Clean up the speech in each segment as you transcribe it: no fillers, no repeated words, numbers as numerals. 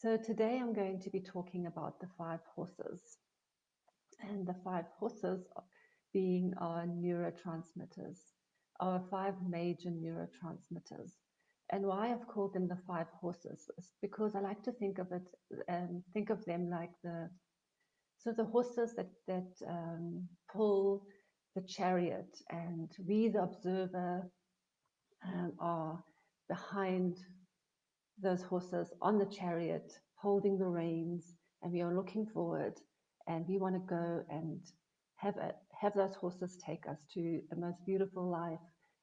So today I'm going to be talking about the five horses, and the five horses being our neurotransmitters, our five major neurotransmitters. And why I've called them the five horses is because I like to think of it, think of them like the horses that pull the chariot, and we, the observer, are behind those horses on the chariot, holding the reins, and we are looking forward, and we want to go and have those horses take us to a most beautiful life,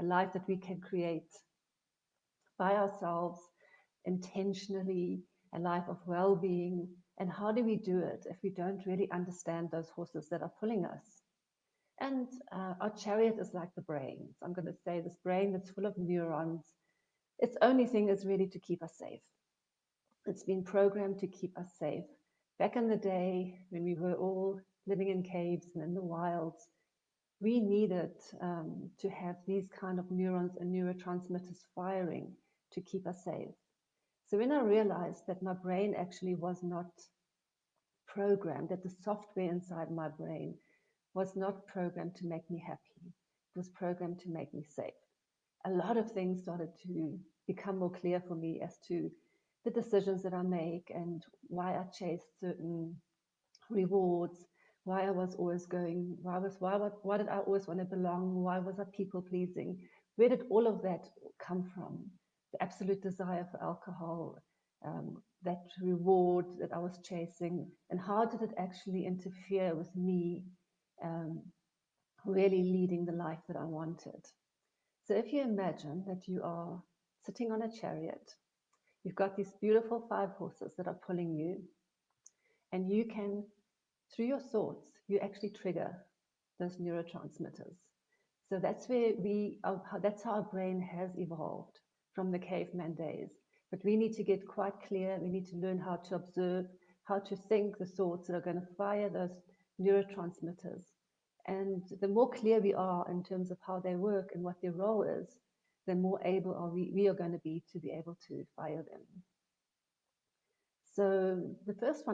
a life that we can create by ourselves, intentionally, a life of well-being. And how do we do it if we don't really understand those horses that are pulling us? And our chariot is like the brain. So I'm going to say this brain that's full of neurons. Its only thing is really to keep us safe. It's been programmed to keep us safe. Back in the day, when we were all living in caves and in the wilds, we needed to have these kind of neurons and neurotransmitters firing to keep us safe. So when I realized that my brain actually was not programmed, that the software inside my brain was not programmed to make me happy, it was programmed to make me safe, a lot of things started to become more clear for me as to the decisions that I make and why I chase certain rewards, why I was always going, why did I always want to belong, why was I people pleasing, where did all of that come from? The absolute desire for alcohol, that reward that I was chasing, and how did it actually interfere with me um, really leading the life that I wanted? So if you imagine that you are sitting on a chariot, you've got these beautiful five horses that are pulling you, and you can, through your thoughts, you actually trigger those neurotransmitters. So that's where that's how our brain has evolved from the caveman days. But we need to get quite clear. We need to learn how to observe, how to think the thoughts that are going to fire those neurotransmitters. And the more clear we are in terms of how they work and what their role is, the more able we are going to be able to fire them. So the first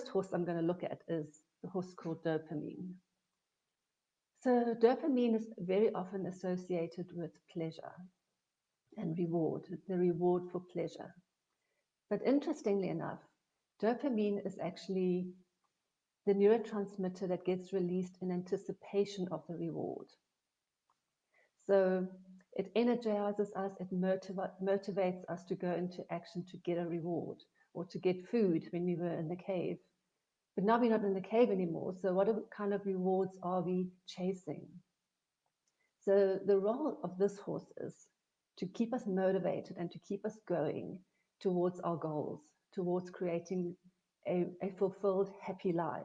horse I'm going to look at is the horse called dopamine. So dopamine is very often associated with pleasure and reward, the reward for pleasure. But interestingly enough, dopamine is actually the neurotransmitter that gets released in anticipation of the reward. So it energizes us, it motivates us to go into action to get a reward or to get food when we were in the cave. But now we're not in the cave anymore. So what kind of rewards are we chasing? So the role of this horse is to keep us motivated and to keep us going towards our goals, towards creating a fulfilled, happy life.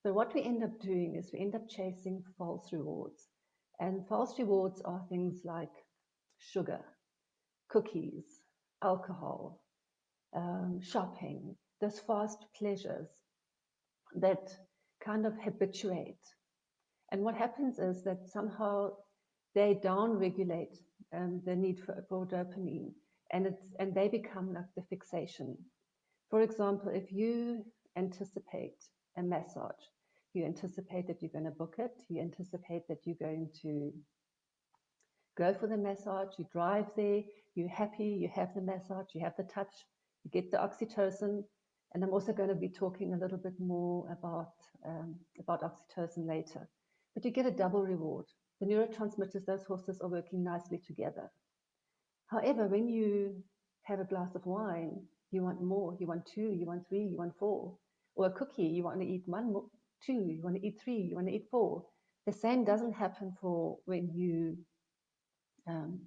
So what we end up doing is we end up chasing false rewards. And false rewards are things like sugar, cookies, alcohol, shopping, those fast pleasures that kind of habituate. And what happens is that somehow they down-regulate the need for dopamine, and they become like the fixation. For example, if you anticipate a massage, you anticipate that you're going to book it, you anticipate that you're going to go for the massage, you drive there, you're happy, you have the massage, you have the touch, you get the oxytocin. And I'm also going to be talking a little bit more about oxytocin later. But you get a double reward. The neurotransmitters, those horses are working nicely together. However, when you have a glass of wine, you want more. You want two, you want three, you want four. Or a cookie, you want to eat one, two, you want to eat three, you want to eat four. The same doesn't happen for when you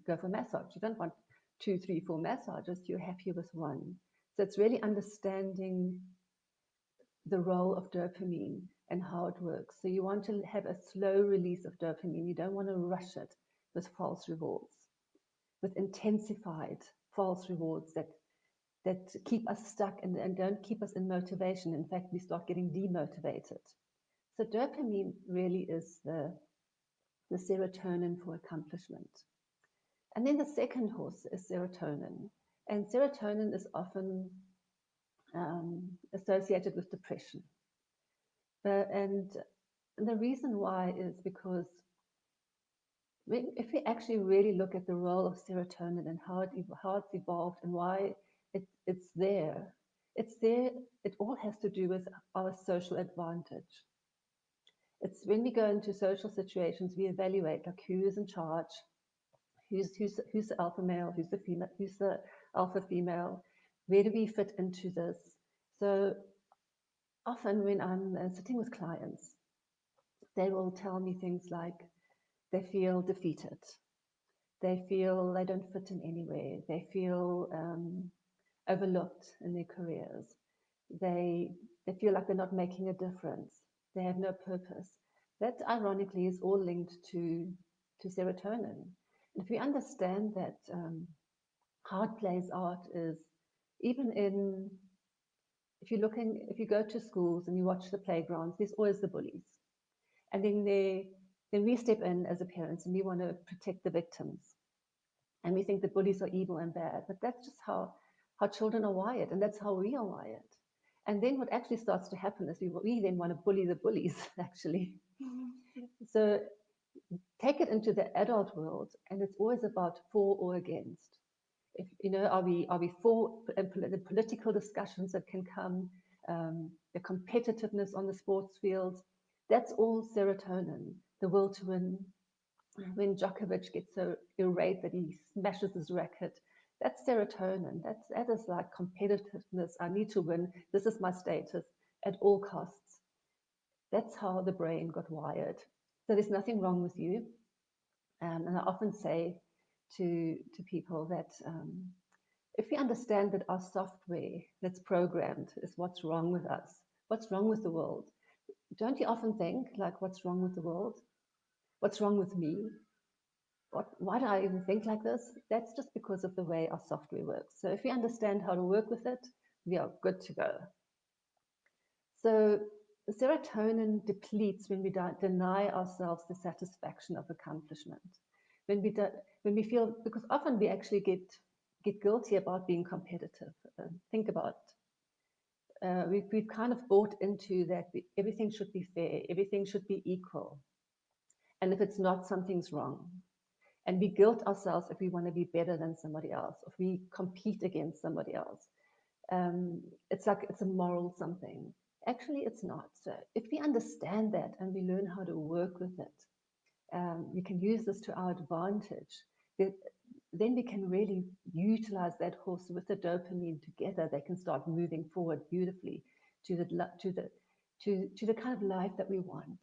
go for massage. You don't want two, three, four massages. You're happy with one. So it's really understanding the role of dopamine and how it works. So you want to have a slow release of dopamine. You don't want to rush it with false rewards, with intensified false rewards that keep us stuck and don't keep us in motivation. In fact, we start getting demotivated. So dopamine really is the serotonin for accomplishment. And then the second horse is serotonin. And serotonin is often associated with depression. And the reason why is because if we actually really look at the role of serotonin and how it's evolved and why it's there, it all has to do with our social advantage. It's when we go into social situations, we evaluate like who's in charge, who's the alpha male, who's the female, who's the alpha female, where do we fit into this? So often when I'm sitting with clients, they will tell me things like they feel defeated, they feel they don't fit in anywhere, they feel overlooked in their careers, they feel like they're not making a difference, they have no purpose. That ironically is all linked to serotonin. If we understand that how it plays out is even in if you go to schools and you watch the playgrounds, there's always the bullies. And then we step in as a parents and we want to protect the victims. And we think the bullies are evil and bad. But that's just how children are wired, and that's how we are wired. And then what actually starts to happen is we then want to bully the bullies, actually. So take it into the adult world, and it's always about for or against. If are we for the political discussions that can come, the competitiveness on the sports fields? That's all serotonin, the will to win. When Djokovic gets so irate that he smashes his racket, that's serotonin. That is like competitiveness. I need to win. This is my status at all costs. That's how the brain got wired. So there's nothing wrong with you. And I often say to people that if we understand that our software that's programmed is what's wrong with us, what's wrong with the world, don't you often think, like, what's wrong with the world? What's wrong with me? Why do I even think like this? That's just because of the way our software works. So if we understand how to work with it, we are good to go. So the serotonin depletes when we deny ourselves the satisfaction of accomplishment. When we feel, because often we actually get guilty about being competitive. Think about we've kind of bought into that everything should be fair, everything should be equal. And if it's not, something's wrong. And we guilt ourselves if we want to be better than somebody else, if we compete against somebody else. It's like it's a moral something. Actually, it's not. So if we understand that and we learn how to work with it, we can use this to our advantage. Then we can really utilize that horse with the dopamine together. They can start moving forward beautifully to the kind of life that we want.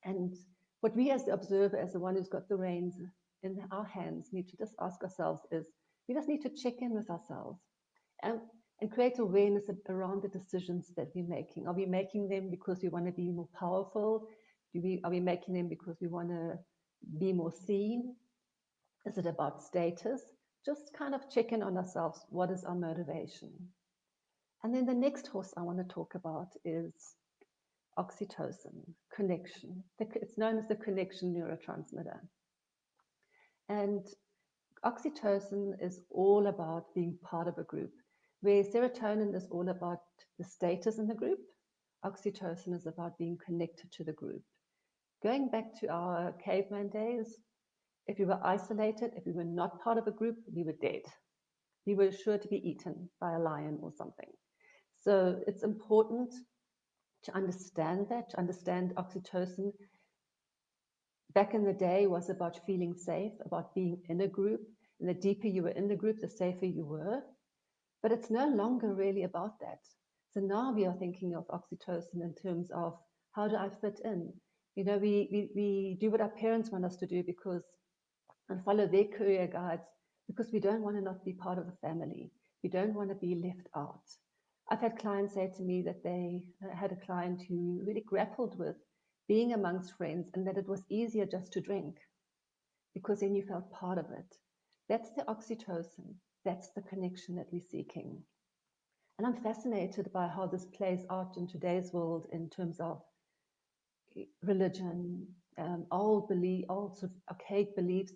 And what we as the observer, as the one who's got the reins in our hands, need to just ask ourselves is, we just need to check in with ourselves and create awareness around the decisions that we're making. Are we making them because we want to be more powerful? Are we making them because we want to be more seen? Is it about status? Just kind of check in on ourselves. What is our motivation? And then the next horse I want to talk about is oxytocin, connection. It's known as the connection neurotransmitter. And oxytocin is all about being part of a group, where serotonin is all about the status in the group. Oxytocin is about being connected to the group. Going back to our caveman days, if we were isolated, if we were not part of a group, we were dead. We were sure to be eaten by a lion or something. So it's important to understand that, to understand oxytocin. Back in the day was about feeling safe, about being in a group. And the deeper you were in the group, the safer you were. But it's no longer really about that. So now we are thinking of oxytocin in terms of how do I fit in? We do what our parents want us to do and follow their career guides because we don't want to not be part of the family. We don't want to be left out. I've had clients say to me that they had a client who really grappled with being amongst friends and that it was easier just to drink because then you felt part of it. That's the oxytocin. That's the connection that we're seeking. And I'm fascinated by how this plays out in today's world in terms of religion, old sort of archaic beliefs,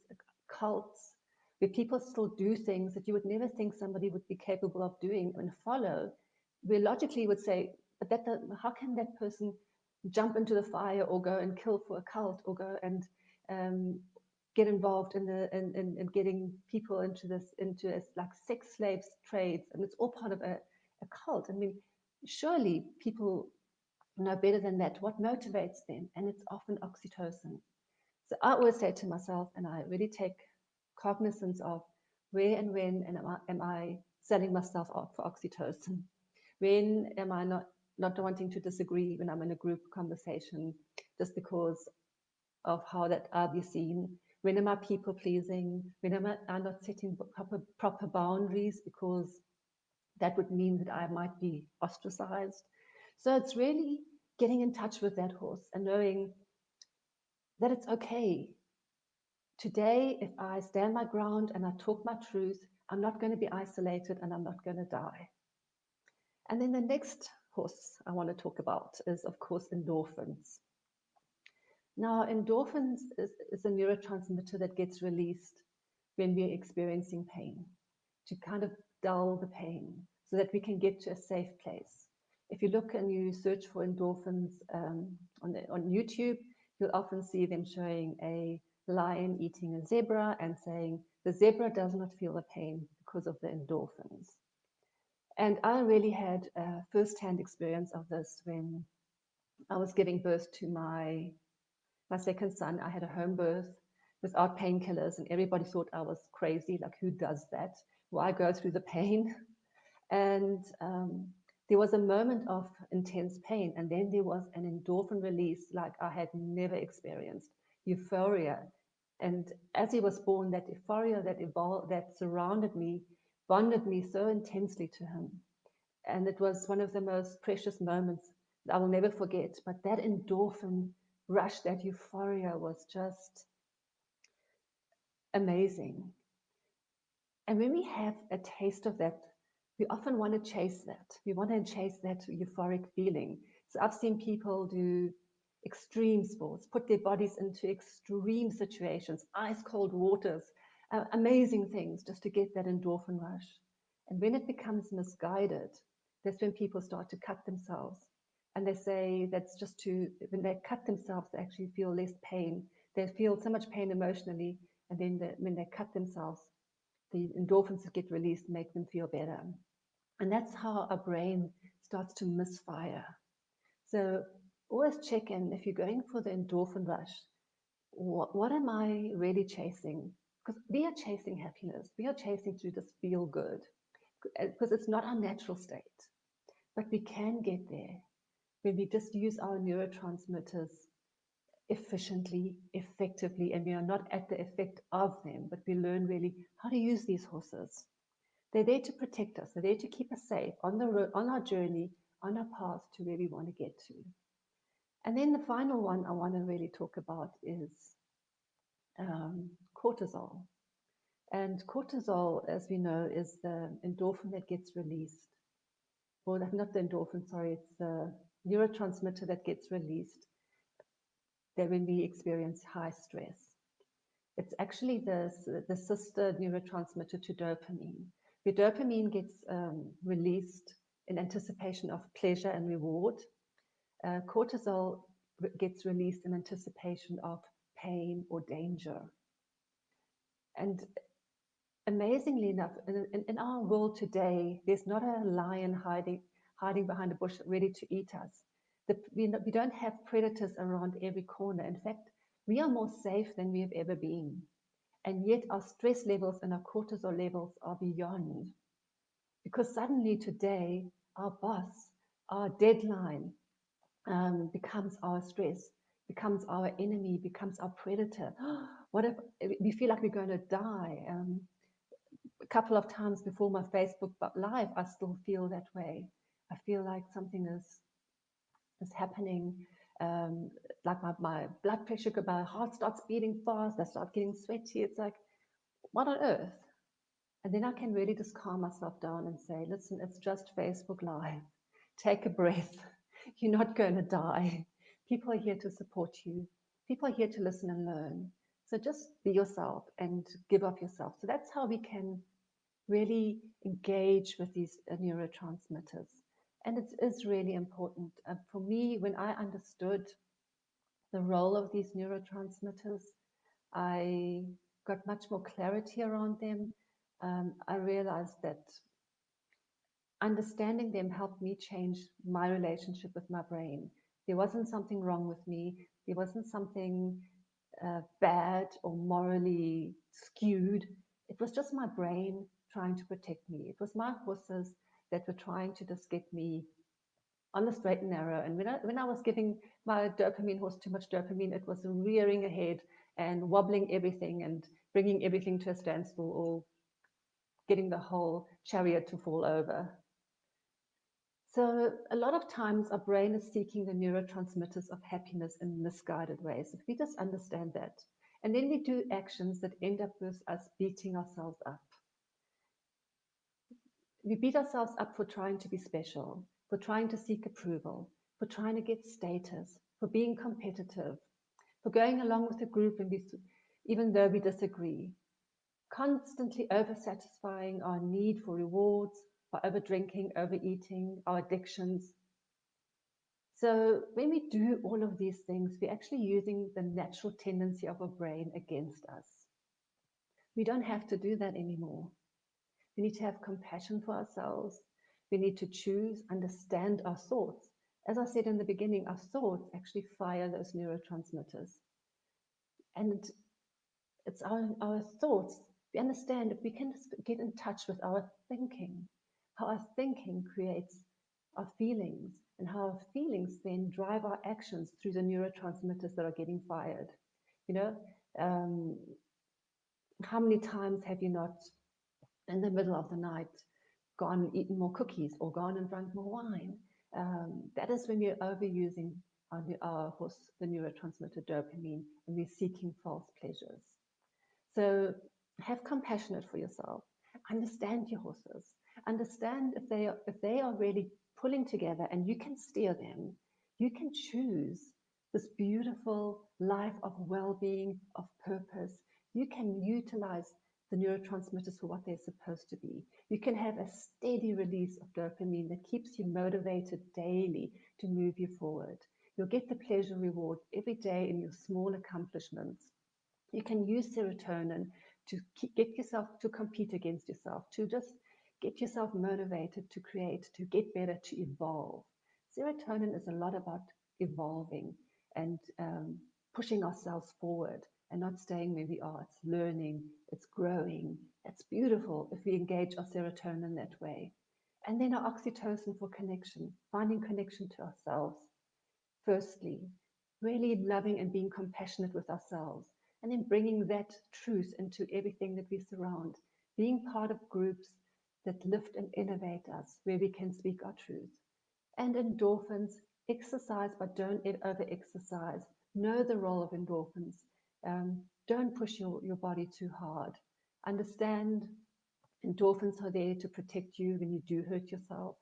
cults, where people still do things that you would never think somebody would be capable of doing and follow we logically would say, but how can that person jump into the fire or go and kill for a cult or go and um, get involved in getting people into like sex slaves trades, and it's all part of a cult. I mean, surely people know better than that. What motivates them? And it's often oxytocin. So I always say to myself, and I really take cognizance of where and when and am I selling myself out for oxytocin? When am I not wanting to disagree when I'm in a group conversation just because of how that I'll be seen? When am I people pleasing? When am I not setting proper boundaries because that would mean that I might be ostracized? So it's really getting in touch with that horse and knowing that it's okay. Today, if I stand my ground and I talk my truth, I'm not going to be isolated and I'm not going to die. And then the next horse I want to talk about is, of course, endorphins. Now, endorphins is a neurotransmitter that gets released when we're experiencing pain to kind of dull the pain so that we can get to a safe place. If you look and you search for endorphins on YouTube, you'll often see them showing a lion eating a zebra and saying the zebra does not feel the pain because of the endorphins. And I really had a first-hand experience of this when I was giving birth to my second son. I had a home birth without painkillers, and everybody thought I was crazy. Like, who does that? Why go through the pain? And there was a moment of intense pain, and then there was an endorphin release like I had never experienced, euphoria. And as he was born, that euphoria that surrounded me, bonded me so intensely to him. And it was one of the most precious moments that I will never forget. But that endorphin rush, that euphoria was just amazing. And when we have a taste of that, we often want to chase that. We want to chase that euphoric feeling. So I've seen people do extreme sports, put their bodies into extreme situations, ice cold waters, amazing things just to get that endorphin rush. And when it becomes misguided, that's when people start to cut themselves. And they say that's just when they cut themselves, they actually feel less pain. They feel so much pain emotionally. And then when they cut themselves, the endorphins that get released make them feel better. And that's how our brain starts to misfire. So always check in if you're going for the endorphin rush. What am I really chasing? Because we are chasing happiness. We are chasing to just feel good because it's not our natural state. But we can get there when we just use our neurotransmitters efficiently, effectively, and we are not at the effect of them, but we learn really how to use these horses. They're there to protect us. They're there to keep us safe on the road, on our journey, on our path to where we want to get to. And then the final one I want to really talk about is cortisol. And cortisol, as we know, is the endorphin that gets released. Well, not the endorphin, sorry, it's the neurotransmitter that gets released that when we experience high stress. It's actually the sister neurotransmitter to dopamine. The dopamine gets released in anticipation of pleasure and reward. Cortisol gets released in anticipation of pain or danger. And amazingly enough, in our world today, there's not a lion hiding behind a bush ready to eat us. We don't have predators around every corner. In fact, we are more safe than we have ever been. And yet our stress levels and our cortisol levels are beyond. Because suddenly today, our boss, our deadline becomes our stress, becomes our enemy, becomes our predator. What if we feel like we're going to die? A couple of times before my Facebook Live, I still feel that way. I feel like something is happening. Like my blood pressure, my heart starts beating fast. I start getting sweaty. It's like, what on earth? And then I can really just calm myself down and say, listen, it's just Facebook Live. Take a breath. You're not going to die. People are here to support you. People are here to listen and learn. So just be yourself and give up yourself. So that's how we can really engage with these neurotransmitters. And it is really important. For me, when I understood the role of these neurotransmitters, I got much more clarity around them. I realized that understanding them helped me change my relationship with my brain. There wasn't something wrong with me. There wasn't something bad or morally skewed. It was just my brain trying to protect me. It was my horses that were trying to just get me on the straight and narrow. And when I was giving my dopamine horse too much dopamine, it was rearing ahead and wobbling everything and bringing everything to a standstill or getting the whole chariot to fall over. So a lot of times our brain is seeking the neurotransmitters of happiness in misguided ways. If we just understand that, and then we do actions that end up with us beating ourselves up. We beat ourselves up for trying to be special, for trying to seek approval, for trying to get status, for being competitive, for going along with a group and even though we disagree, constantly over-satisfying our need for rewards, by over-drinking, overeating, our addictions. So when we do all of these things, we're actually using the natural tendency of our brain against us. We don't have to do that anymore. We need to have compassion for ourselves. We need to choose, understand our thoughts. As I said in the beginning, our thoughts actually fire those neurotransmitters. And it's our thoughts. We understand if we can just get in touch with our thinking, how our thinking creates our feelings, and how our feelings then drive our actions through the neurotransmitters that are getting fired. You know, how many times have you not, in the middle of the night, gone and eaten more cookies or gone and drunk more wine? That is when we're overusing the neurotransmitter dopamine, and we're seeking false pleasures. So have compassion for yourself. Understand your horses. Understand if they are really pulling together and you can steer them. You can choose this beautiful life of well-being, of purpose. You can utilize the neurotransmitters for what they're supposed to be. You can have a steady release of dopamine that keeps you motivated daily to move you forward. You'll get the pleasure reward every day in your small accomplishments. You can use serotonin to get yourself to compete against yourself, to just get yourself motivated to create, to get better, to evolve. Serotonin is a lot about evolving and pushing ourselves forward and not staying where we are. It's learning, it's growing. It's beautiful if we engage our serotonin that way. And then our oxytocin for connection, finding connection to ourselves. Firstly, really loving and being compassionate with ourselves, and then bringing that truth into everything that we surround, being part of groups that lift and innovate us, where we can speak our truth. And endorphins, exercise, but don't over-exercise. Know the role of endorphins. Don't push your body too hard. Understand endorphins are there to protect you when you do hurt yourself.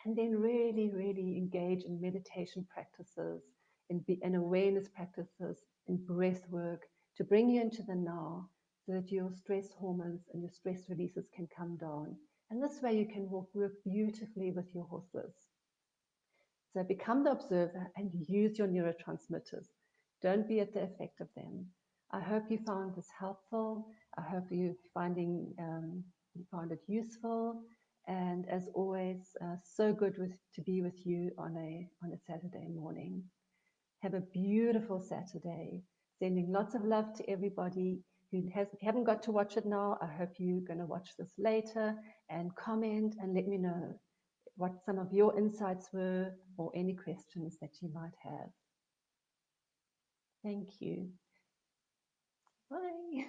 And then really, really engage in meditation practices, in awareness practices, in breath work to bring you into the now so that your stress hormones and your stress releases can come down. And this way you can work beautifully with your horses. So become the observer and use your neurotransmitters. Don't be at the effect of them. I hope you found this helpful. I hope you found it useful. And as always, so good to be with you on a Saturday morning. Have a beautiful Saturday. Sending lots of love to everybody who haven't got to watch it now. I hope you're going to watch this later and comment and let me know what some of your insights were or any questions that you might have. Thank you. Bye.